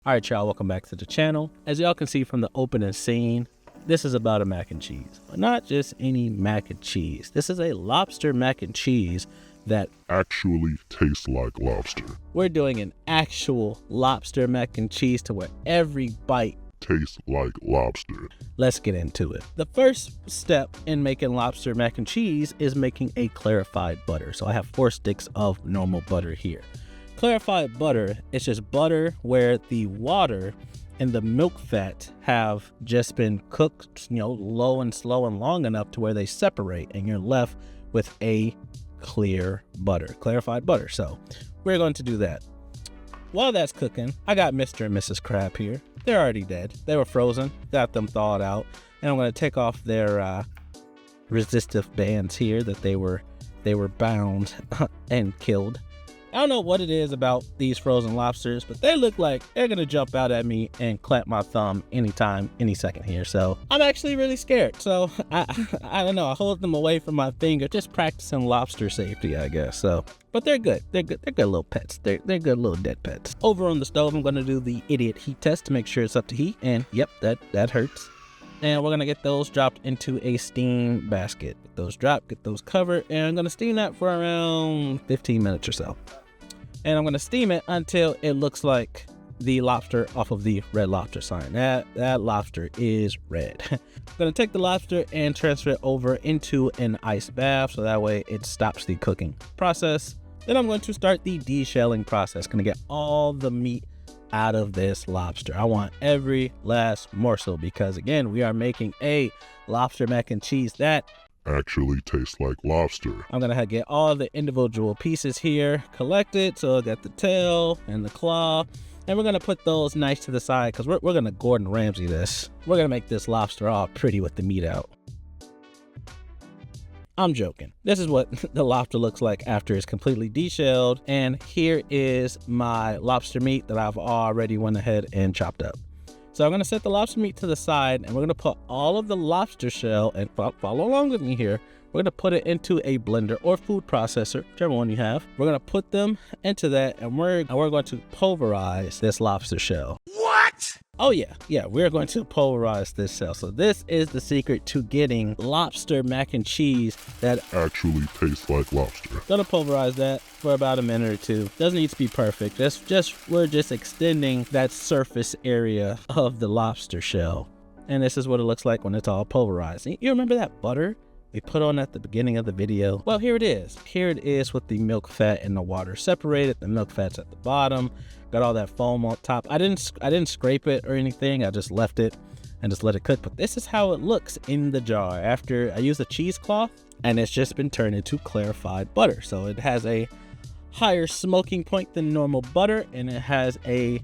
All right, y'all, welcome back to the channel. As y'all can see from the opening scene, this is about a mac and cheese, but not just any mac and cheese. This is a lobster mac and cheese that actually tastes like lobster. We're doing an actual lobster mac and cheese to where every bite tastes like lobster. Let's get into it. The first step in making lobster mac and cheese is making a clarified butter. So I have 4 sticks of normal butter here. Clarified butter is just butter where the water and the milk fat have just been cooked, low and slow and long enough to where they separate and you're left with a clear butter, clarified butter. So we're going to do that. While that's cooking, I got Mr. and Mrs. Crab here. They're already dead. They were frozen, got them thawed out, and I'm going to take off their resistive bands here that they were bound and killed. I don't know what it is about these frozen lobsters, but they look like they're gonna jump out at me and clamp my thumb anytime, any second here. So I'm actually really scared. So I don't know. I hold them away from my finger, just practicing lobster safety, I guess. So, but they're good. They're good. They're good little pets. They're good little dead pets. Over on the stove, I'm gonna do the idiot heat test to make sure it's up to heat. And yep, that hurts. And we're gonna get those dropped into a steam basket. Get those dropped, get those covered, and I'm gonna steam that for around 15 minutes or so. And I'm gonna steam it until it looks like the lobster off of the Red Lobster sign. That lobster is red. I'm gonna take the lobster and transfer it over into an ice bath so that way it stops the cooking process. Then I'm going to start the deshelling process. Gonna get all the meat out of this lobster. I want every last morsel because again, we are making a lobster mac and cheese that actually tastes like lobster. I'm gonna get all the individual pieces here collected. So I got the tail and the claw, and we're gonna put those nice to the side because we're gonna Gordon Ramsay this. We're gonna make this lobster all pretty with the meat out. I'm joking. This is what the lobster looks like after it's completely deshelled, and here is my lobster meat that I've already went ahead and chopped up. So I'm gonna set the lobster meat to the side and we're gonna put all of the lobster shell, and follow along with me here, we're gonna put it into a blender or food processor, whichever one you have. We're gonna put them into that and we're going to pulverize this lobster shell. What? Oh yeah, we're going to pulverize this shell. So this is the secret to getting lobster mac and cheese that actually tastes like lobster. Gonna pulverize that for about a minute or two. Doesn't need to be perfect. We're just extending that surface area of the lobster shell. And this is what it looks like when it's all pulverized. You remember that butter we put on at the beginning of the video? Well, here it is. Here it is with the milk fat and the water separated. The milk fat's at the bottom. Got all that foam on top. I didn't scrape it or anything. I just left it and just let it cook. But this is how it looks in the jar after I use a cheesecloth, and it's just been turned into clarified butter. So it has a higher smoking point than normal butter, and it has a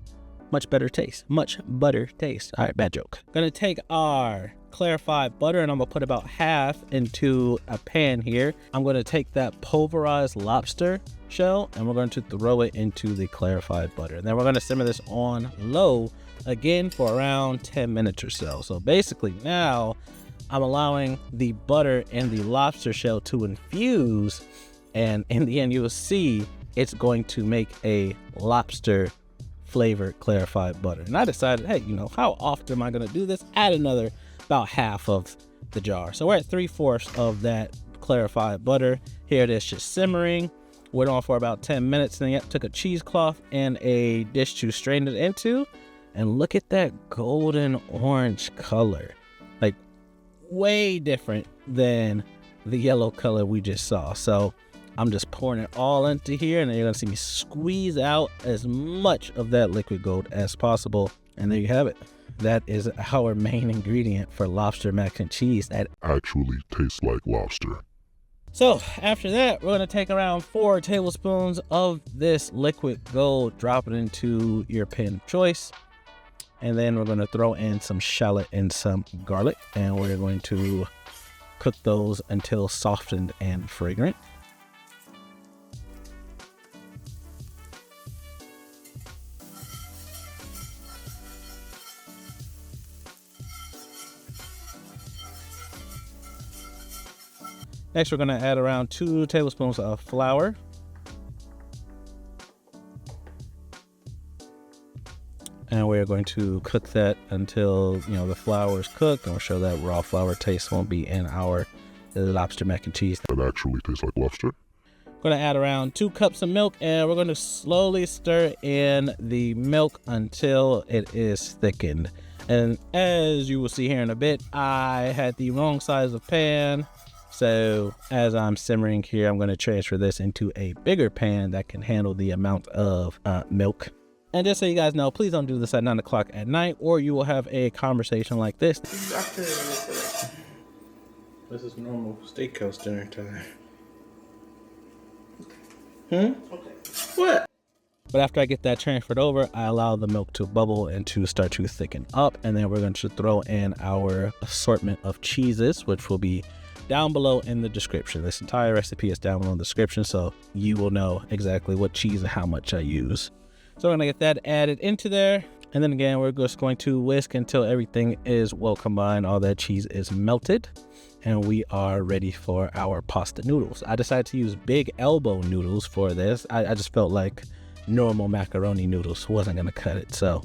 much better taste. All right, bad joke. Gonna take our clarified butter and I'm gonna put about half into a pan here. I'm gonna take that pulverized lobster shell and we're going to throw it into the clarified butter. And then we're gonna simmer this on low again for around 10 minutes or so. So basically now I'm allowing the butter and the lobster shell to infuse, and in the end you will see it's going to make a lobster flavored clarified butter. And I decided, hey, how often am I gonna do this? Add another about half of the jar. So we're at 3/4 of that clarified butter. Here it is just simmering. Went on for about 10 minutes. Then took a cheesecloth and a dish to strain it into. And look at that golden orange color. Like way different than the yellow color we just saw. So I'm just pouring it all into here, and then you're gonna see me squeeze out as much of that liquid gold as possible. And there you have it. That is our main ingredient for lobster mac and cheese that actually tastes like lobster. So after that, we're gonna take around 4 tablespoons of this liquid gold, drop it into your pan of choice. And then we're gonna throw in some shallot and some garlic, and we're going to cook those until softened and fragrant. Next, we're gonna add around 2 tablespoons of flour. And we're we're going to cook that until, you know, the flour is cooked, and we'll show that raw flour taste won't be in our lobster mac and cheese. That actually tastes like lobster. We're going to add around 2 cups of milk, and we're going to slowly stir in the milk until it is thickened. And as you will see here in a bit, I had the wrong size of pan. So as I'm simmering here, I'm going to transfer this into a bigger pan that can handle the amount of milk. And just so you guys know, please don't do this at 9 o'clock at night, or you will have a conversation like this. This is normal Steakhouse dinner time. Okay. What? But after I get that transferred over, I allow the milk to bubble and to start to thicken up. And then we're going to throw in our assortment of cheeses, which will be down below in the description. This entire recipe is down below in the description, so you will know exactly what cheese and how much I use. So we're going to get that added into there. And then again, we're just going to whisk until everything is well combined. All that cheese is melted. And we are ready for our pasta noodles. I decided to use big elbow noodles for this. I just felt like normal macaroni noodles wasn't going to cut it. So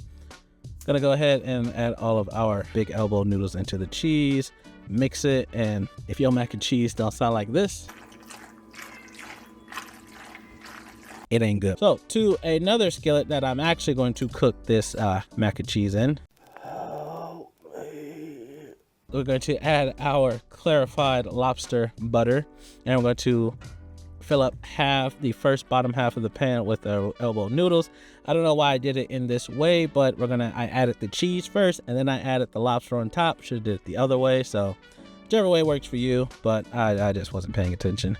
going to go ahead and add all of our big elbow noodles into the cheese. Mix it, and if your mac and cheese don't sound like this, it ain't good. So to another skillet that I'm actually going to cook this mac and cheese in, we're going to add our clarified lobster butter, and we're going to fill up the bottom half of the pan with our elbow noodles. I don't know why I did it in this way, but I added the cheese first, and then I added the lobster on top. Should have did it the other way, so whichever way works for you, but I just wasn't paying attention.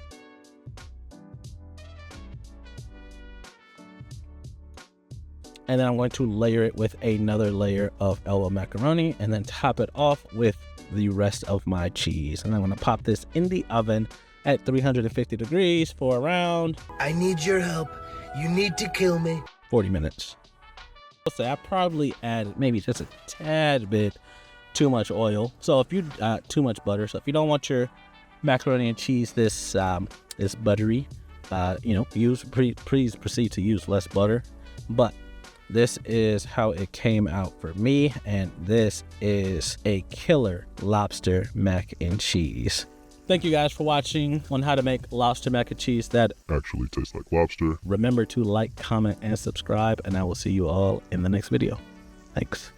And then I'm going to layer it with another layer of elbow macaroni, and then top it off with the rest of my cheese. And I'm going to pop this in the oven at 350 degrees for around, I need your help. You need to kill me. 40 minutes. I'll say I probably added maybe just a tad bit too much oil. So if you too much butter. So if you don't want your macaroni and cheese this buttery, you know, please proceed to use less butter. But this is how it came out for me, and this is a killer lobster mac and cheese. Thank you guys for watching on how to make lobster mac and cheese that Actually tastes like lobster. Remember to like, comment, and subscribe, and I will see you all in the next video. Thanks.